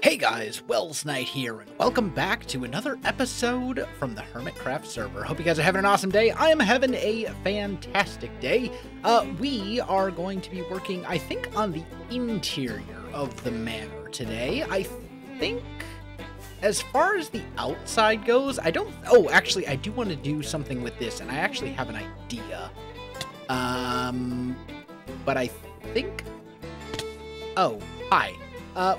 Hey guys, Welsknight here, and welcome back to another episode from the Hermitcraft server. Hope you guys are having an awesome day. I am having a fantastic day. We are going to be working, I think, on the interior of the manor today. I think, as far as the outside goes, I don't... Oh, actually, I do want to do something with this, and I actually have an idea. But I think... Oh, hi.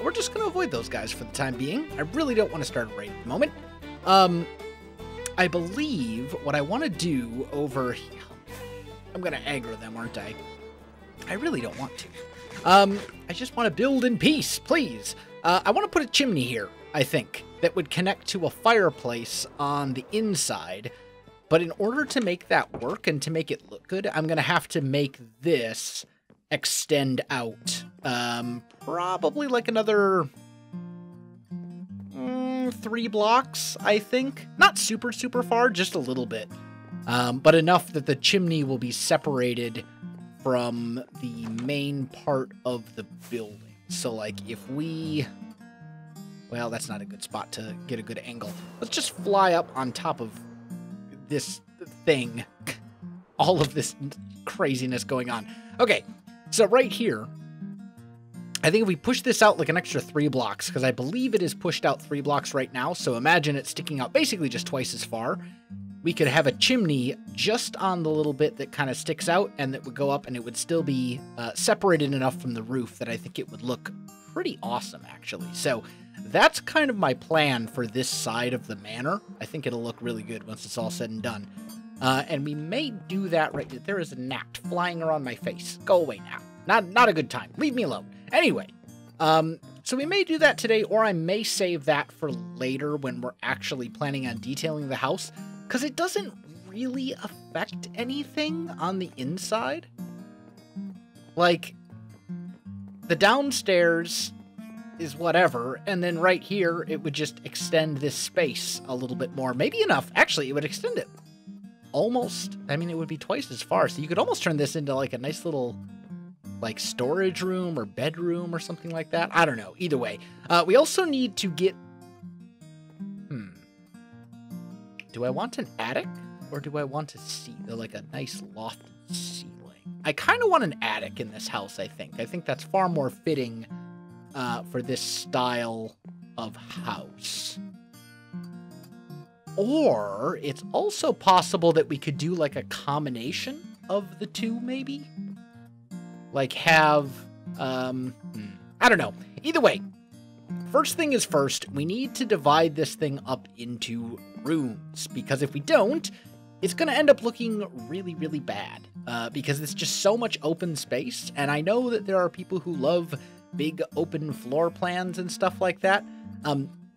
We're just going to avoid those guys for the time being. I really don't want to start a raid at the moment. I believe what I want to do over here... I'm going to aggro them, aren't I? I really don't want to. I just want to build in peace, please. I want to put a chimney here, I think, that would connect to a fireplace on the inside. But in order to make that work and to make it look good, I'm going to have to make this extend out. Probably like another 3 blocks, I think. Not super far, just a little bit. But enough that the chimney will be separated from the main part of the building. So, like, if we... Well, that's not a good spot to get a good angle. Let's just fly up on top of this thing. All of this craziness going on. Okay, so right here, I think if we push this out like an extra 3 blocks, because I believe it is pushed out 3 blocks right now, so imagine it sticking out basically just twice as far, we could have a chimney just on the little bit that kind of sticks out, and that would go up, and it would still be separated enough from the roof that I think it would look pretty awesome, actually. So that's kind of my plan for this side of the manor. I think it'll look really good once it's all said and done. And we may do that right... There is a gnat flying around my face. Go away now. Not a good time. Leave me alone. Anyway, so we may do that today, or I may save that for later when we're actually planning on detailing the house, because it doesn't really affect anything on the inside. Like, the downstairs is whatever, and then right here, it would just extend this space a little bit more. Maybe enough. Actually, it would extend it almost. I mean, it would be twice as far, so you could almost turn this into, like, a nice little... like storage room or bedroom or something like that. I don't know. Either way. We also need to get... Do I want an attic? Or do I want like a nice lofted ceiling? I kind of want an attic in this house, I think. I think that's far more fitting for this style of house. Or it's also possible that we could do like a combination of the two, maybe? Like have, I don't know. Either way, first thing is first, we need to divide this thing up into rooms, because if we don't, it's going to end up looking really, really bad, because it's just so much open space, and I know that there are people who love big open floor plans and stuff like that.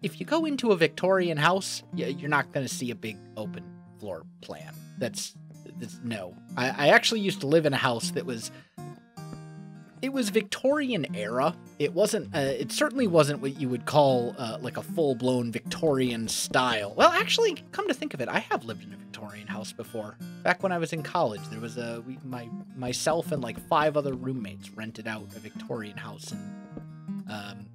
If you go into a Victorian house, you're not going to see a big open floor plan. That's no. I actually used to live in a house that was... It was Victorian era. It wasn't, it certainly wasn't what you would call, like a full-blown Victorian style. Well, actually, come to think of it, I have lived in a Victorian house before. Back when I was in college, there was myself and like 5 other roommates rented out a Victorian house, and,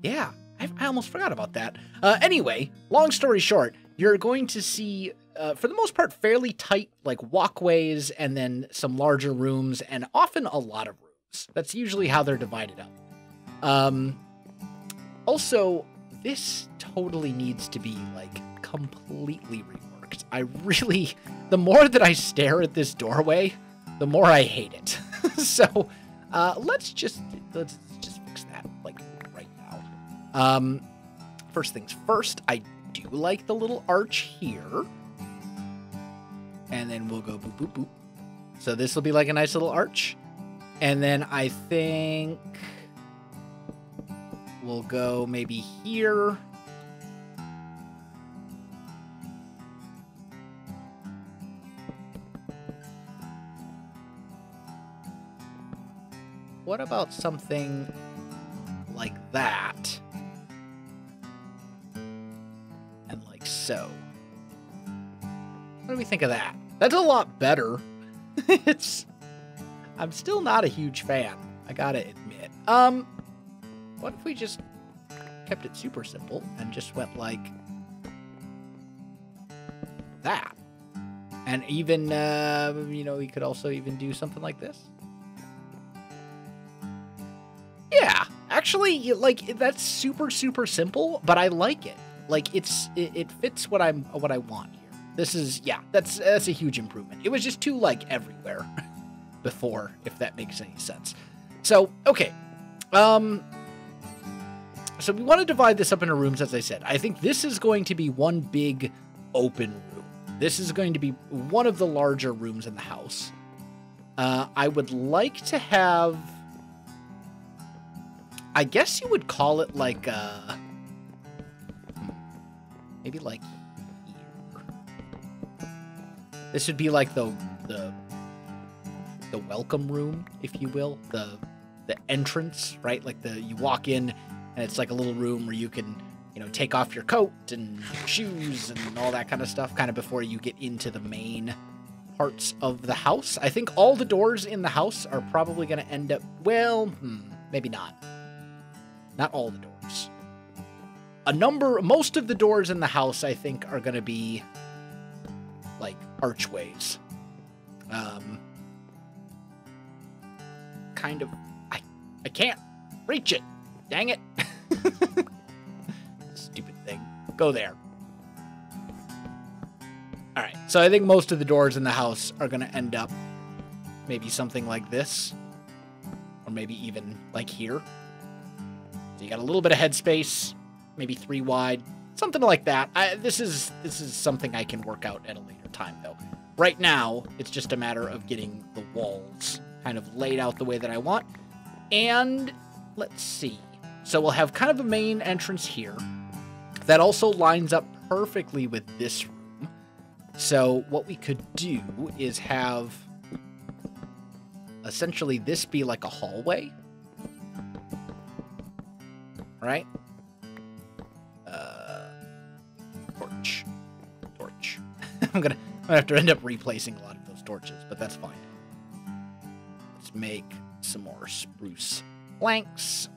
yeah, I almost forgot about that. Anyway, long story short, you're going to see, for the most part, fairly tight, like, walkways, and then some larger rooms, and often a lot of rooms. That's usually how they're divided up. Also, this totally needs to be, like, completely reworked. The more that I stare at this doorway, the more I hate it. So, let's just fix that, like, right now. First things first, I do like the little arch here. And then we'll go boop, boop, boop. So this will be like a nice little arch. And then I think we'll go maybe here. What about something like that? And like so. What do we think of that? That's a lot better. I'm still not a huge fan I gotta admit. What if we just kept it super simple and just went like that? And even, you know, we could also even do something like this. Yeah, actually, like, that's super, super simple, but I like it. Like, it fits what I want here. This is, yeah, that's a huge improvement. It was just too, like, everywhere before, if that makes any sense. So, okay. So we want to divide this up into rooms, as I said. I think this is going to be one big open room. This is going to be one of the larger rooms in the house. I would like to have... I guess you would call it like maybe like here. This would be like the welcome room, if you will, the entrance, right? Like you walk in and it's like a little room where you can, you know, take off your coat and shoes and all that kind of stuff, kind of before you get into the main parts of the house. I think all the doors in the house are probably going to end up, well, maybe not. Not all the doors. Most of the doors in the house, I think, are going to be like archways. Kind of, I can't reach it. Dang it. Stupid thing. Go there. All right. So I think most of the doors in the house are going to end up maybe something like this, or maybe even like here. So you got a little bit of headspace, maybe 3 wide, something like that. This is something I can work out at a later time, though. Right now, it's just a matter of getting the walls kind of laid out the way that I want. And let's see. So we'll have kind of a main entrance here that also lines up perfectly with this room. So what we could do is have essentially this be like a hallway. Right? Torch. I'm gonna have to end up replacing a lot of those torches, but that's fine. Let's make some more spruce planks.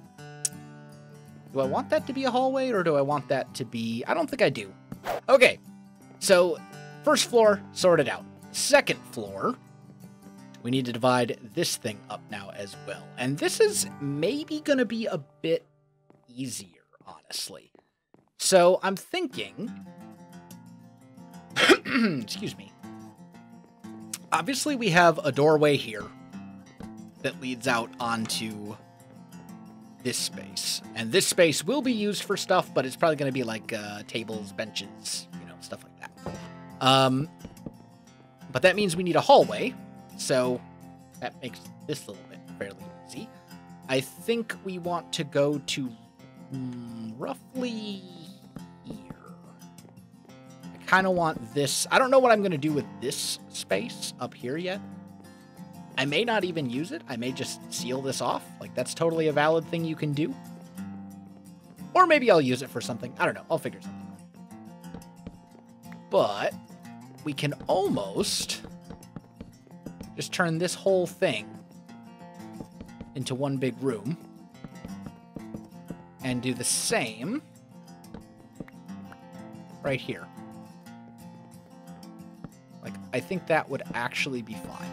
Do I want that to be a hallway, or do I want that to be... I don't think I do. Okay, so first floor sorted out. Second floor, we need to divide this thing up now as well. And this is maybe going to be a bit easier, honestly. So I'm thinking... Excuse me. Obviously, we have a doorway here that leads out onto this space. And this space will be used for stuff, but it's probably going to be like tables, benches, you know, stuff like that. But that means we need a hallway, so that makes this a little bit fairly easy. I think we want to go to roughly here. I kind of want this. I don't know what I'm going to do with this space up here yet. I may not even use it. I may just seal this off. Like, that's totally a valid thing you can do. Or maybe I'll use it for something. I don't know. I'll figure something out. But we can almost just turn this whole thing into one big room and do the same right here. Like, I think that would actually be fine.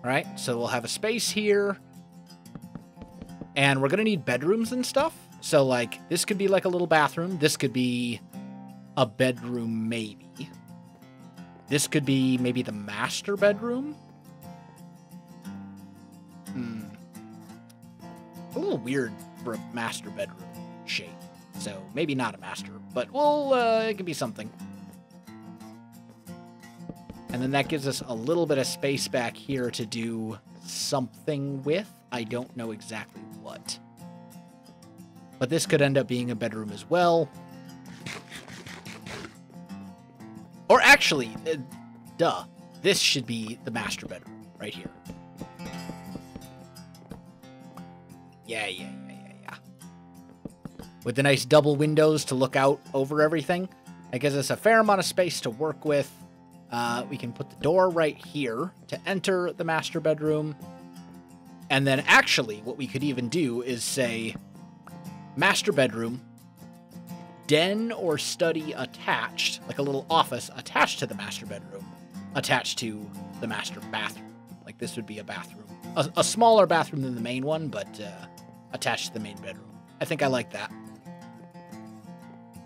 All right, so we'll have a space here, and we're gonna need bedrooms and stuff. So, like, this could be like a little bathroom. This could be a bedroom, maybe. This could be maybe the master bedroom. A little weird for a master bedroom shape. So, maybe not a master, but well, it could be something. And then that gives us a little bit of space back here to do something with. I don't know exactly what. But this could end up being a bedroom as well. Or actually, this should be the master bedroom right here. Yeah. With the nice double windows to look out over everything. That gives us a fair amount of space to work with. We can put the door right here to enter the master bedroom. And then actually what we could even do is say master bedroom, den or study attached, like a little office attached to the master bedroom, attached to the master bathroom. Like this would be a bathroom. A smaller bathroom than the main one, but attached to the main bedroom. I think I like that.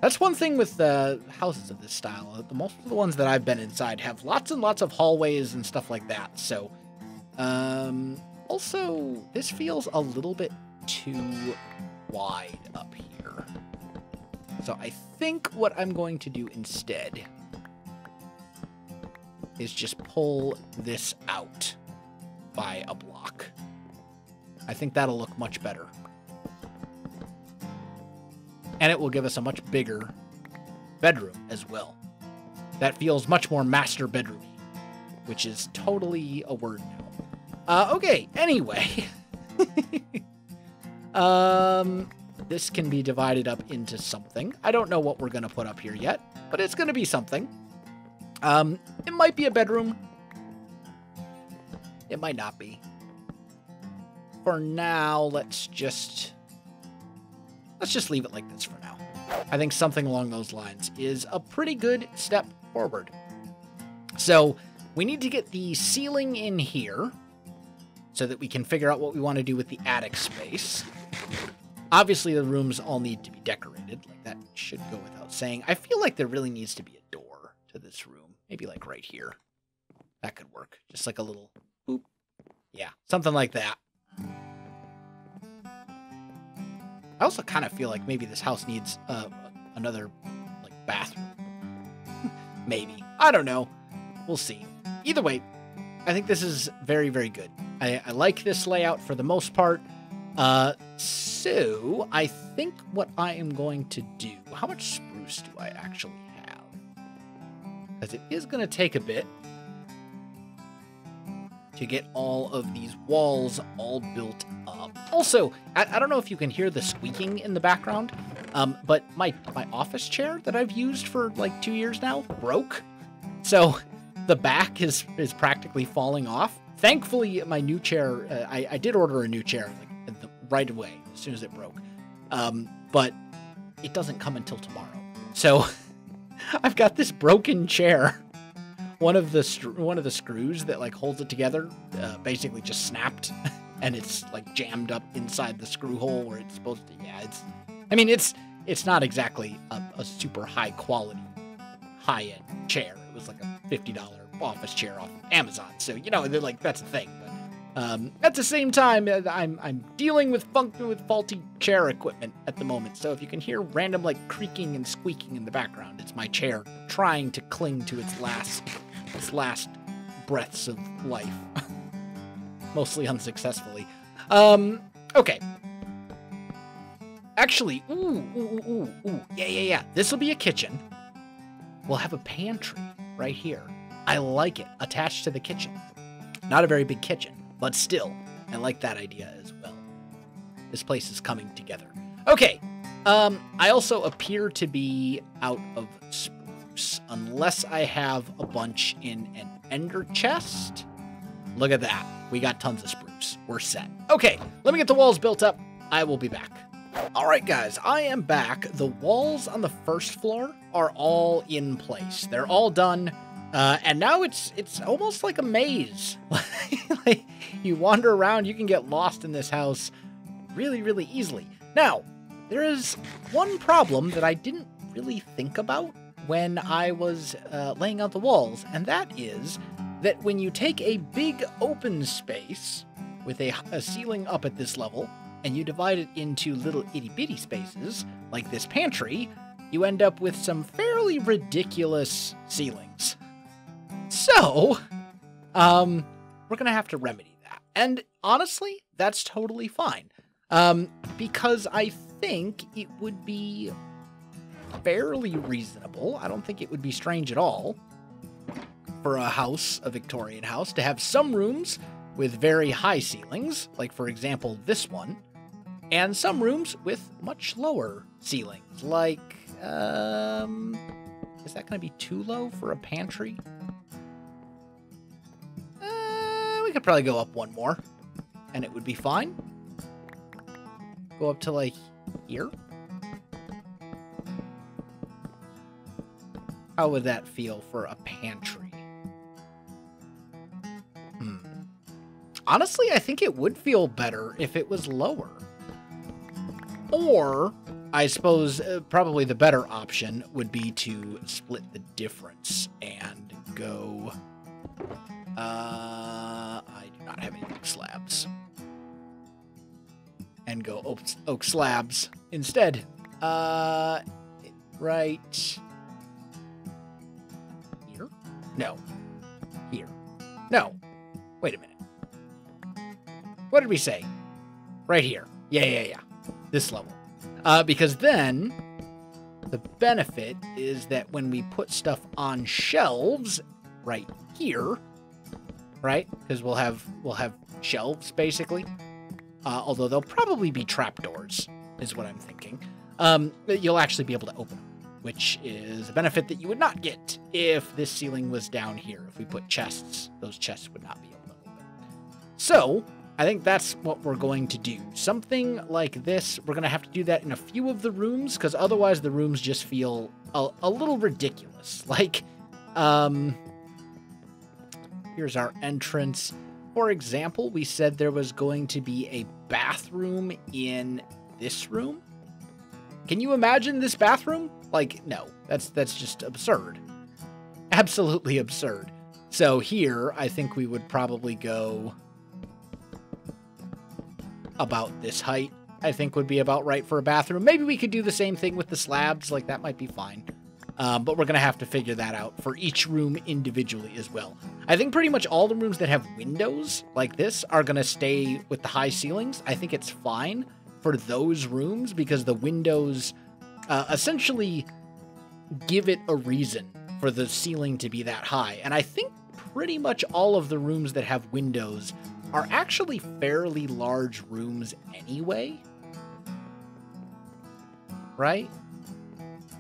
That's one thing with houses of this style. Most of the ones that I've been inside have lots and lots of hallways and stuff like that. So, also, this feels a little bit too wide up here. So I think what I'm going to do instead is just pull this out by a block. I think that'll look much better. And it will give us a much bigger bedroom as well. That feels much more master bedroom, which is totally a word now. Okay, anyway. This can be divided up into something. I don't know what we're going to put up here yet, but it's going to be something. It might be a bedroom. It might not be. For now, let's just leave it like this for now. I think something along those lines is a pretty good step forward. So we need to get the ceiling in here so that we can figure out what we want to do with the attic space. Obviously, the rooms all need to be decorated. Like that should go without saying. I feel like there really needs to be a door to this room. Maybe like right here. That could work. Just like a little boop. Yeah, something like that. I also kind of feel like maybe this house needs another like bathroom. Maybe. I don't know. We'll see. Either way, I think this is very, very good. I like this layout for the most part. So I think what I am going to do... How much spruce do I actually have? Because it is going to take a bit to get all of these walls all built up. Also, I don't know if you can hear the squeaking in the background, but my office chair that I've used for like 2 years now broke. So the back is practically falling off. Thankfully, my new chair, I did order a new chair like right away as soon as it broke. But it doesn't come until tomorrow. So I've got this broken chair. One of the screws that like holds it together basically just snapped, and it's like jammed up inside the screw hole where it's supposed to. Yeah, it's not exactly a super high quality, high end chair. It was like a $50 office chair off of Amazon. So they're like that's the thing. But at the same time, I'm dealing with faulty chair equipment at the moment. So if you can hear random like creaking and squeaking in the background, it's my chair trying to cling to its last breaths of life. Mostly unsuccessfully. Okay. Actually, ooh. Yeah. This'll be a kitchen. We'll have a pantry right here. I like it. Attached to the kitchen. Not a very big kitchen, but still, I like that idea as well. This place is coming together. Okay. I also appear to be out of spruce, unless I have a bunch in an ender chest. Look at that. We got tons of spruce. We're set. Okay, let me get the walls built up. I will be back. All right, guys, I am back. The walls on the first floor are all in place. They're all done. And now it's almost like a maze. Like you wander around, you can get lost in this house really, really easily. Now, there is one problem that I didn't really think about when I was laying out the walls, and that is that when you take a big open space with a ceiling up at this level, and you divide it into little itty-bitty spaces, like this pantry, you end up with some fairly ridiculous ceilings. So, we're going to have to remedy that. And honestly, that's totally fine. Because I think it would be fairly reasonable. I don't think it would be strange at all for a house, a Victorian house, to have some rooms with very high ceilings, like for example, this one, and some rooms with much lower ceilings, like, is that going to be too low for a pantry? We could probably go up one more. and it would be fine. Go up to, like, here. How would that feel for a pantry? Honestly, I think it would feel better if it was lower. Or, I suppose, probably the better option would be to split the difference and go... I do not have any oak slabs. And go oak slabs instead. Right... here? No. Here. No. Wait a minute. What did we say? Right here. Yeah. This level. Because then, the benefit is that when we put stuff on shelves, right here, right? Because we'll have shelves, basically. Although they'll probably be trapdoors, is what I'm thinking. You'll actually be able to open them, which is a benefit that you would not get if this ceiling was down here. If we put chests, those chests would not be able to open. So, I think that's what we're going to do. Something like this, we're going to have to do that in a few of the rooms, because otherwise the rooms just feel a little ridiculous. Like, here's our entrance. For example, we said there was going to be a bathroom in this room. Can you imagine this bathroom? Like, no, that's just absurd. Absolutely absurd. So here, I think we would probably go about this height. I think would be about right for a bathroom. Maybe we could do the same thing with the slabs. Like, that might be fine. But we're going to have to figure that out for each room individually as well. I think pretty much all the rooms that have windows like this are going to stay with the high ceilings. I think it's fine for those rooms because the windows essentially give it a reason for the ceiling to be that high. And I think pretty much all of the rooms that have windows are actually fairly large rooms anyway. Right?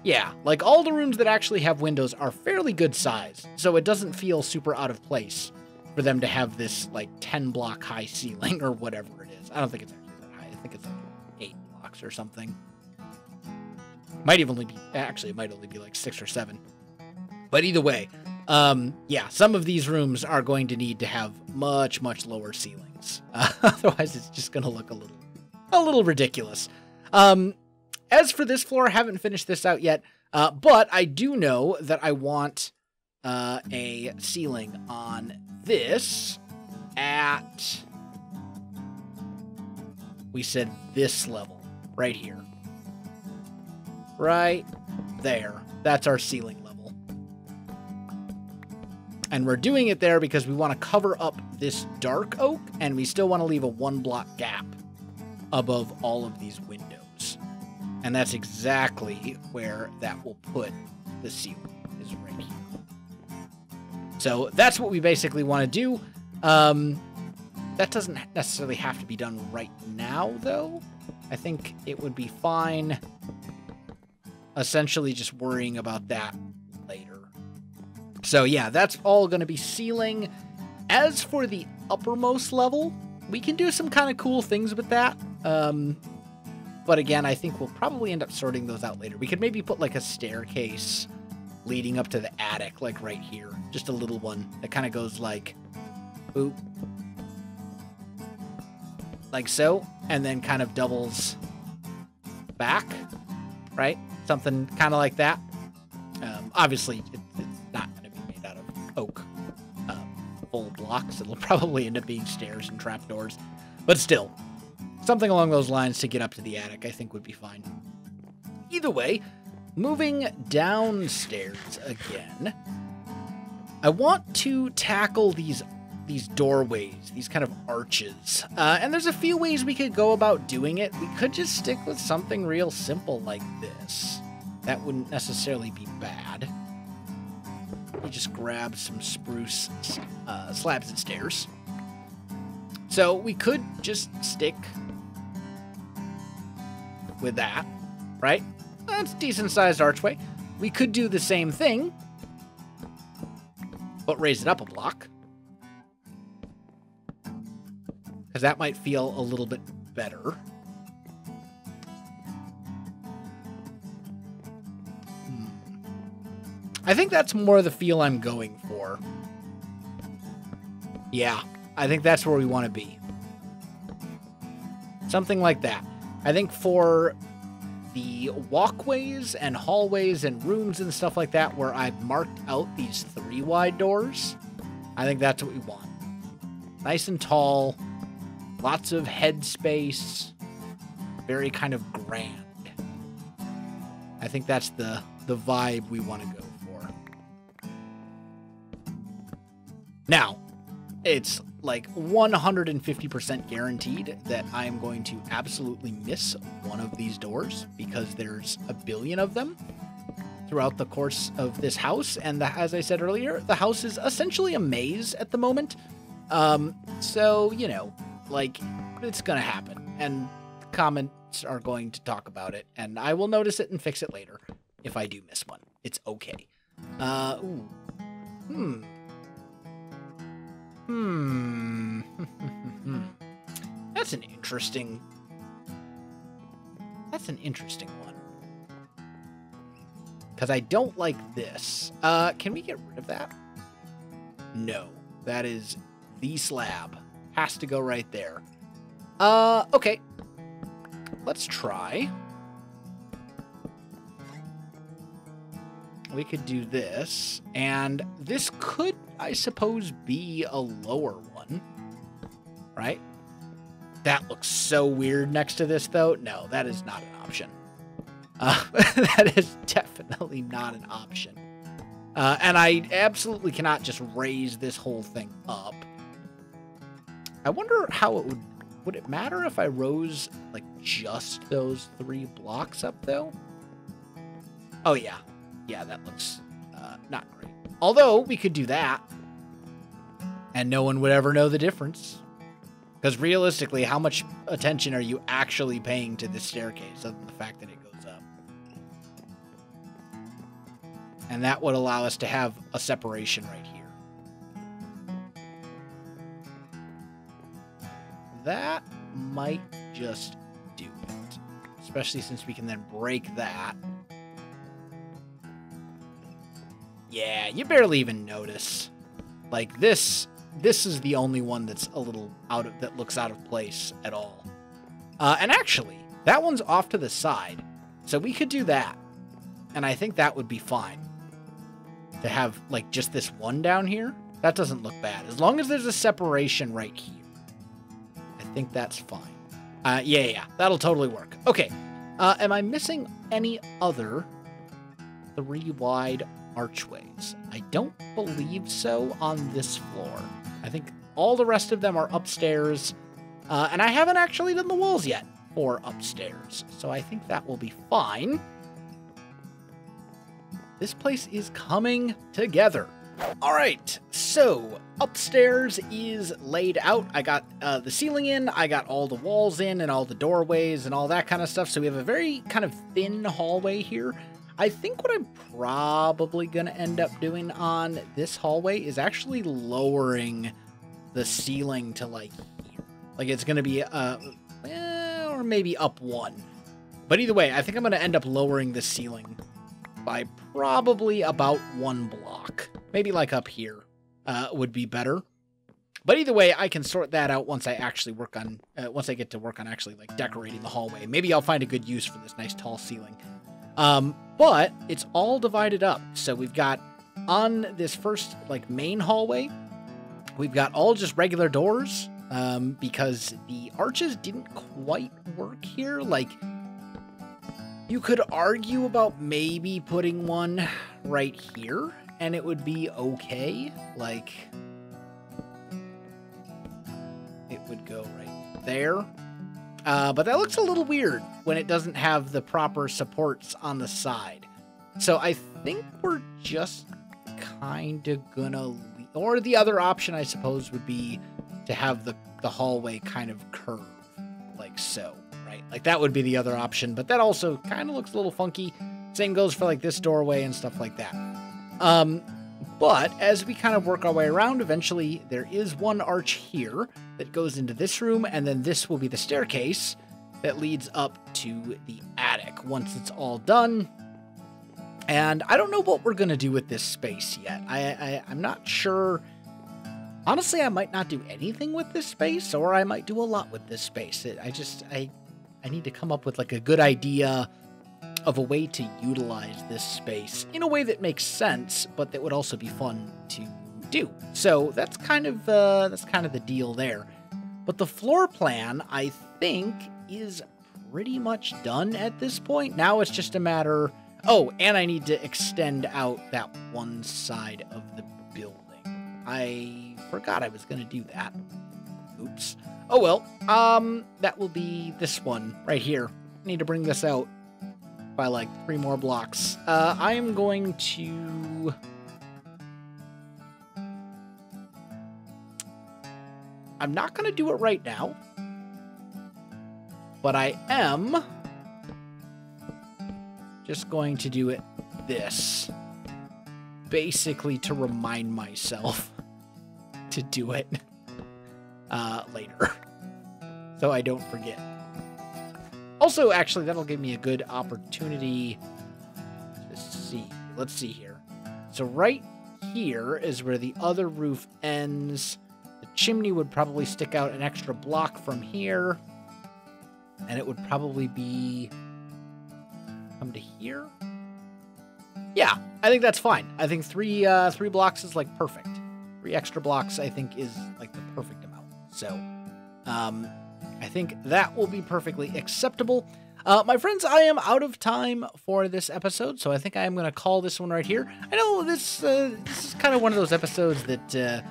Yeah, like all the rooms that actually have windows are fairly good size, so it doesn't feel super out of place for them to have this like 10 block high ceiling or whatever it is. I don't think it's actually that high. I think it's like 8 blocks or something. Might even only be, actually it might only be like 6 or 7. But either way, yeah, some of these rooms are going to need to have much, much lower ceilings. Otherwise it's just going to look a little ridiculous. As for this floor, I haven't finished this out yet, but I do know that I want a ceiling on this at, we said this level, right here. Right there. That's our ceiling level. And we're doing it there because we want to cover up this dark oak, and we still want to leave a 1 block gap above all of these windows. And that's exactly where that will put the ceiling, is right here. So that's what we basically want to do. That doesn't necessarily have to be done right now, though. I think it would be fine essentially just worrying about that later. So yeah, that's all going to be ceiling. As for the uppermost level, we can do some kind of cool things with that. But again, I think we'll probably end up sorting those out later. We could maybe put like a staircase leading up to the attic, like right here. Just a little one that kind of goes like, boop. Like so. And then kind of doubles back, right? Something kind of like that. Obviously, it's not going to be made out of oak full blocks. It'll probably end up being stairs and trapdoors. But still, something along those lines to get up to the attic, I think would be fine. Either way, moving downstairs again, I want to tackle these doorways, these kind of arches. And there's a few ways we could go about doing it. We could just stick with something real simple like this. That wouldn't necessarily be bad. We just grab some spruce slabs and stairs. So we could just stick with that, right? That's a decent-sized archway. We could do the same thing, but raise it up a block. because that might feel a little bit better. I think that's more the feel I'm going for. Yeah, I think that's where we want to be. Something like that. I think for the walkways and hallways and rooms and stuff like that where I've marked out these 3 wide doors, I think that's what we want. Nice and tall, lots of head space, very kind of grand. I think that's the vibe we want to go for. Now, it's like 150% guaranteed that I am going to absolutely miss one of these doors because there's a billion of them throughout the course of this house. And as I said earlier, the house is essentially a maze at the moment. So, you know, like, it's going to happen. And comments are going to talk about it. And I will notice it and fix it later if I do miss one. It's okay. That's an interesting one. Because I don't like this. Can we get rid of that? No. That is the slab. Has to go right there. Okay. Let's try. We could do this. And this could, I suppose, be a lower one. Right? That looks so weird next to this, though. No, that is not an option. That is definitely not an option. And I absolutely cannot just raise this whole thing up. I wonder how it would it matter if I rose, like, just those 3 blocks up, though? Oh, yeah. Yeah, that looks not great. Although, we could do that. And no one would ever know the difference. Because realistically, how much attention are you actually paying to this staircase other than the fact that it goes up? And that would allow us to have a separation right here. That might just do it. Especially since we can then break that. Yeah, you barely even notice. Like, this is the only one that's a little that looks out of place at all. And actually, that one's off to the side. So we could do that. And I think that would be fine. To have, like, just this one down here, that doesn't look bad. As long as there's a separation right here. I think that's fine. Yeah, that'll totally work. Okay. Am I missing any other 3 wide archways? I don't believe so on this floor. I think all the rest of them are upstairs. And I haven't actually done the walls yet for upstairs. So I think that will be fine. This place is coming together. All right, so upstairs is laid out. I got the ceiling in, I got all the walls in and all the doorways and all that kind of stuff. So we have a very kind of thin hallway here. I think what I'm probably going to end up doing on this hallway is actually lowering the ceiling to, like, here. Like, it's going to be, or maybe up 1. But either way, I think I'm going to end up lowering the ceiling by probably about 1 block. Maybe, like, up here would be better. But either way, I can sort that out once I actually work on, once I get to work on actually, like, decorating the hallway. Maybe I'll find a good use for this nice tall ceiling. But it's all divided up. So we've got on this first, like, main hallway, we've got all just regular doors, because the arches didn't quite work here. Like, you could argue about maybe putting one right here, and it would be okay. Like, it would go right there. But that looks a little weird when it doesn't have the proper supports on the side. So I think we're just kind of gonna... Or the other option, I suppose, would be to have the hallway kind of curve, like so, right? Like, that would be the other option, but that also kind of looks a little funky. Same goes for, like, this doorway and stuff like that. But as we kind of work our way around, eventually there is one arch here. that goes into this room, and then this will be the staircase that leads up to the attic once it's all done. And I don't know what we're going to do with this space yet. I'm not sure. Honestly, I might not do anything with this space, or I might do a lot with this space. I need to come up with like a good idea of a way to utilize this space in a way that makes sense, but that would also be fun to do. So that's kind of the deal there. But the floor plan, I think, is pretty much done at this point. Now it's just a matter. Oh, and I need to extend out that one side of the building. I forgot I was going to do that. Oops. Oh well. That will be this one right here. I need to bring this out by like 3 more blocks. I am going to... I'm not going to do it right now, but I am just going to do it this, basically to remind myself to do it later, so I don't forget. Also, actually, that'll give me a good opportunity to see. Let's see here. So right here is where the other roof ends. The chimney would probably stick out an extra block from here, and it would probably be come to here. Yeah, I think that's fine. I think three blocks is like perfect. 3 extra blocks, I think, is like the perfect amount. So, I think that will be perfectly acceptable. My friends, I am out of time for this episode, so I think I am going to call this one right here. I know this is kind of one of those episodes that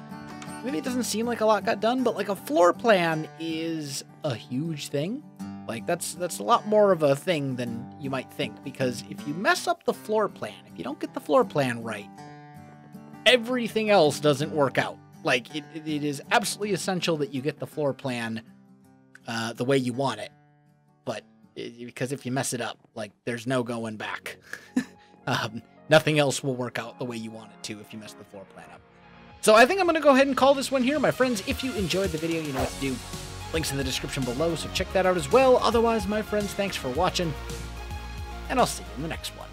maybe it doesn't seem like a lot got done, but like a floor plan is a huge thing. Like that's a lot more of a thing than you might think, because if you mess up the floor plan, if you don't get the floor plan right, everything else doesn't work out. Like it is absolutely essential that you get the floor plan the way you want it, but because if you mess it up, like there's no going back. Nothing else will work out the way you want it to if you mess the floor plan up. So I think I'm going to go ahead and call this one here. My friends, if you enjoyed the video, you know what to do. Links in the description below, so check that out as well. Otherwise, my friends, thanks for watching, and I'll see you in the next one.